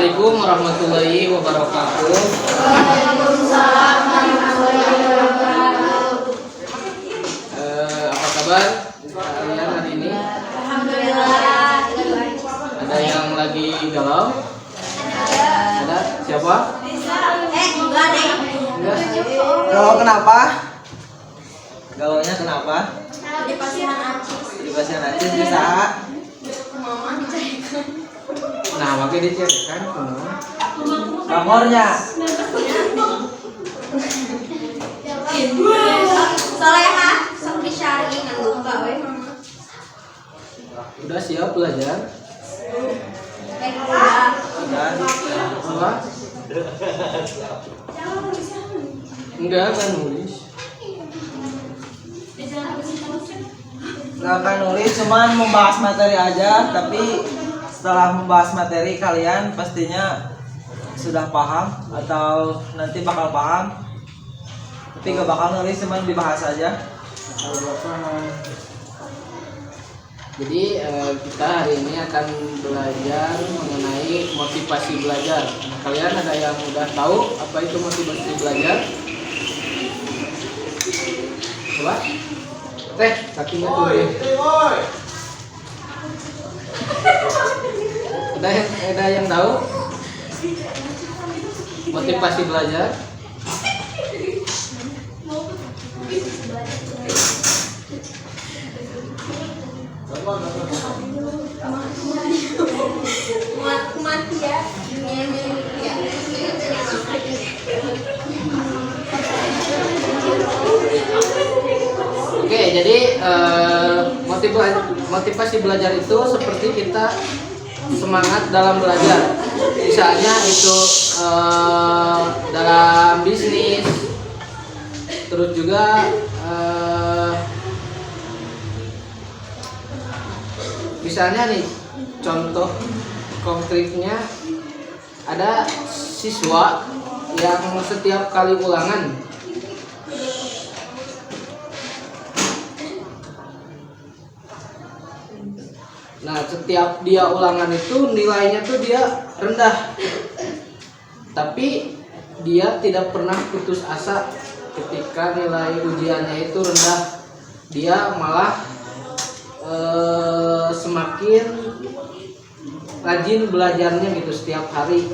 Assalamualaikum warahmatullahi wabarakatuh. Waalaikumsalam warahmatullahi wabarakatuh. Apa kabar kalian hari ini? Alhamdulillah. Ada yang lagi galau? Ada? Siapa? Enggak deh. Enggak? Galau kenapa? Galaunya kenapa? Di pasihan Acis. Di pasien Acis bisa. Mama dicarikan. Nah, makanya dicarikan Nomornya. Soleha, sampai syari ngan lupa we mama. udah siap belajar? Udah. Udah. Apa? Enggak kan nulis. Nggak akan nulis, cuman membahas materi aja. Tapi setelah membahas materi kalian pastinya sudah paham atau nanti bakal paham. Tapi nggak bakal nulis, cuman dibahas aja. Jadi kita hari ini akan belajar mengenai motivasi belajar. Nah, kalian ada yang udah tahu apa itu motivasi belajar? Coba? Teh, kakinya tuh deh. Ada yang tahu motivasi belajar? Mati ya. Oke, jadi motivasi belajar itu seperti kita semangat dalam belajar. Misalnya itu dalam bisnis, terus juga misalnya nih contoh konkretnya ada siswa yang setiap kali ulangan setiap dia ulangan itu nilainya tuh dia rendah, tapi dia tidak pernah putus asa ketika nilai ujiannya itu rendah. Dia malah semakin rajin belajarnya gitu setiap hari,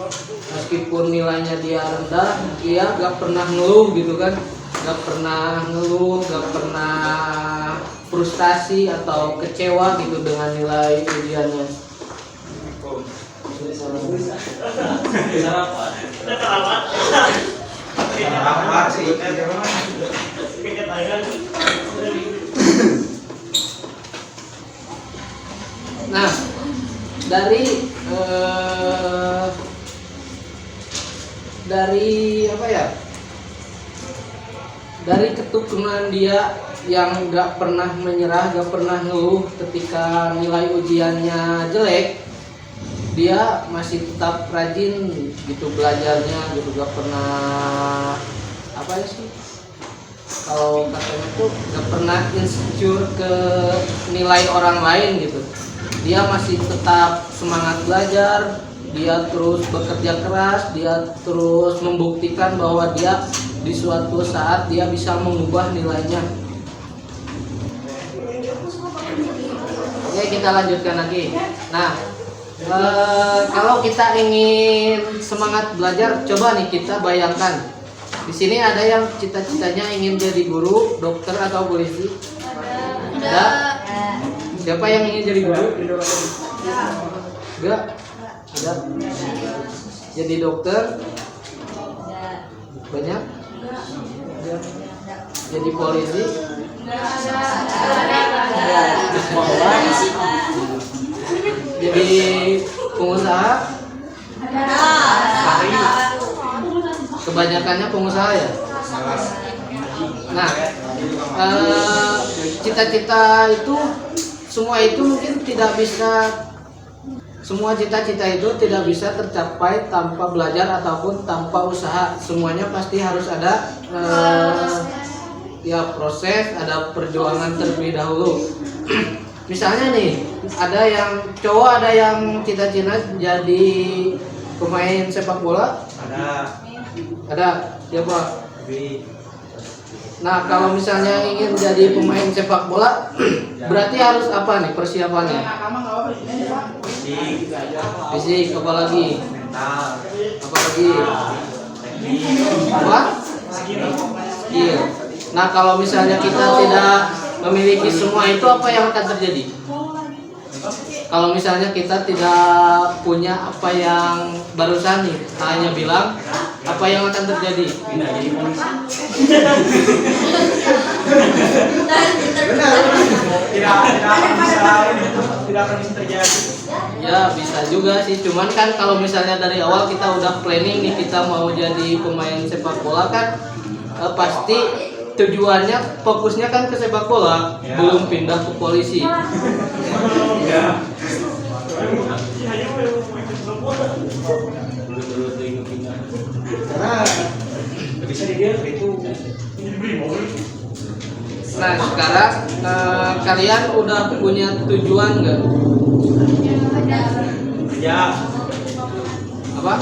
meskipun nilainya dia rendah, dia gak pernah ngeluh gitu kan, gak pernah ngeluh, gak pernah frustasi atau kecewa gitu dengan nilai ujiannya. Nah, dari apa ya? Dari ketekunan dia yang gak pernah menyerah, gak pernah ngeluh ketika nilai ujiannya jelek, dia masih tetap rajin gitu belajarnya gitu, gak pernah apa ya sih? Kalau katanya tuh gak pernah insecure ke nilai orang lain gitu. Dia masih tetap semangat belajar, dia terus bekerja keras, dia terus membuktikan bahwa dia di suatu saat dia bisa mengubah nilainya. Oke, kita lanjutkan lagi. Nah, kalau kita ingin semangat belajar, coba nih kita bayangkan. Di sini ada yang cita-citanya ingin jadi guru, dokter atau polisi? Ada. Siapa yang ingin jadi guru? Enggak. Ada. Jadi dokter? Banyak? Jadi polisi? Jadi pengusaha? Kebanyakannya pengusaha ya. Nah, cita-cita itu semua itu mungkin tidak bisa, semua cita-cita itu tidak bisa tercapai tanpa belajar ataupun tanpa usaha. Semuanya pasti harus ada ya proses, ada perjuangan terlebih dahulu. Misalnya nih, ada yang cowok, ada yang cita-cita jadi pemain sepak bola? Ada. Siapa? Nah, kalau misalnya ingin jadi pemain sepak bola, berarti harus apa nih persiapannya? Fisik, apa lagi? Apa lagi? Apa? Skill. Nah, kalau misalnya kita tidak memiliki semua itu, apa yang akan terjadi? Kalau misalnya kita tidak punya apa yang barusan nih, hanya bilang, apa yang akan terjadi? Tidak akan bisa terjadi. Ya bisa juga sih, cuman kan kalau misalnya dari awal kita udah planning nih kita mau jadi pemain sepak bola kan pasti tujuannya fokusnya kan ke sepak bola, belum pindah ke polisi. Nah sekarang kalian udah punya tujuan nggak? Ya. Apa?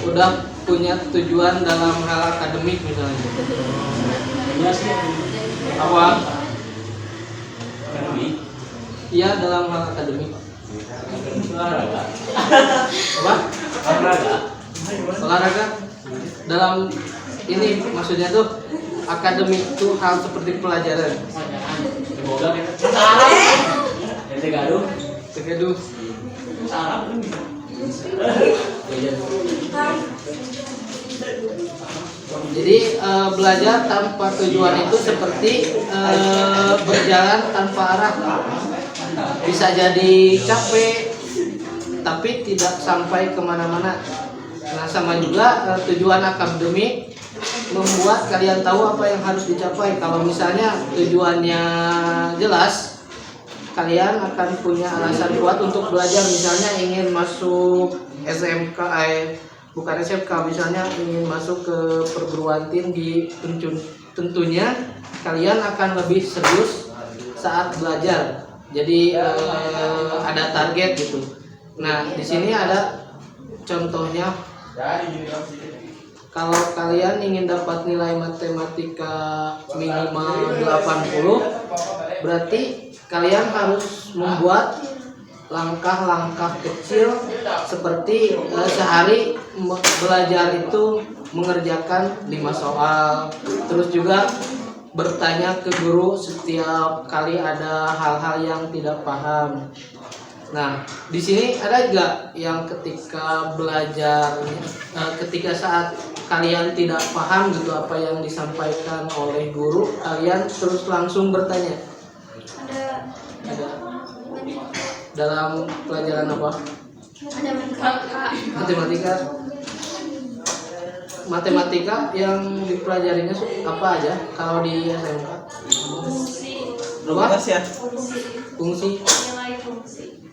Udah punya tujuan dalam hal akademik misalnya? Apa? Iya dalam hal akademik. Apa? Olahraga. Dalam ini maksudnya tuh akademik tuh hal seperti pelajaran. Tegaduh. Jadi belajar tanpa tujuan itu seperti berjalan tanpa arah. Bisa jadi capek, tapi tidak sampai kemana-mana. Nah sama juga tujuan akademik membuat kalian tahu apa yang harus dicapai. Kalau misalnya tujuannya jelas, kalian akan punya alasan kuat untuk belajar. Misalnya ingin masuk SMK, bukan SMK, misalnya ingin masuk ke perguruan tinggi, tentunya kalian akan lebih serius saat belajar. Jadi ada target gitu. Nah di sini ada contohnya. Kalau kalian ingin dapat nilai matematika minimal 80, berarti kalian harus membuat langkah-langkah kecil seperti sehari belajar itu mengerjakan 5 soal, terus juga bertanya ke guru setiap kali ada hal-hal yang tidak paham. Nah, di sini ada juga yang ketika belajar, ketika saat kalian tidak paham gitu apa yang disampaikan oleh guru, kalian terus langsung bertanya. Ada. Dalam pelajaran apa? Matematika. Matematika yang dipelajarinya apa aja? Kalau di SMK? Fungsi. Apa? Ya. Fungsi. Nilai fungsi.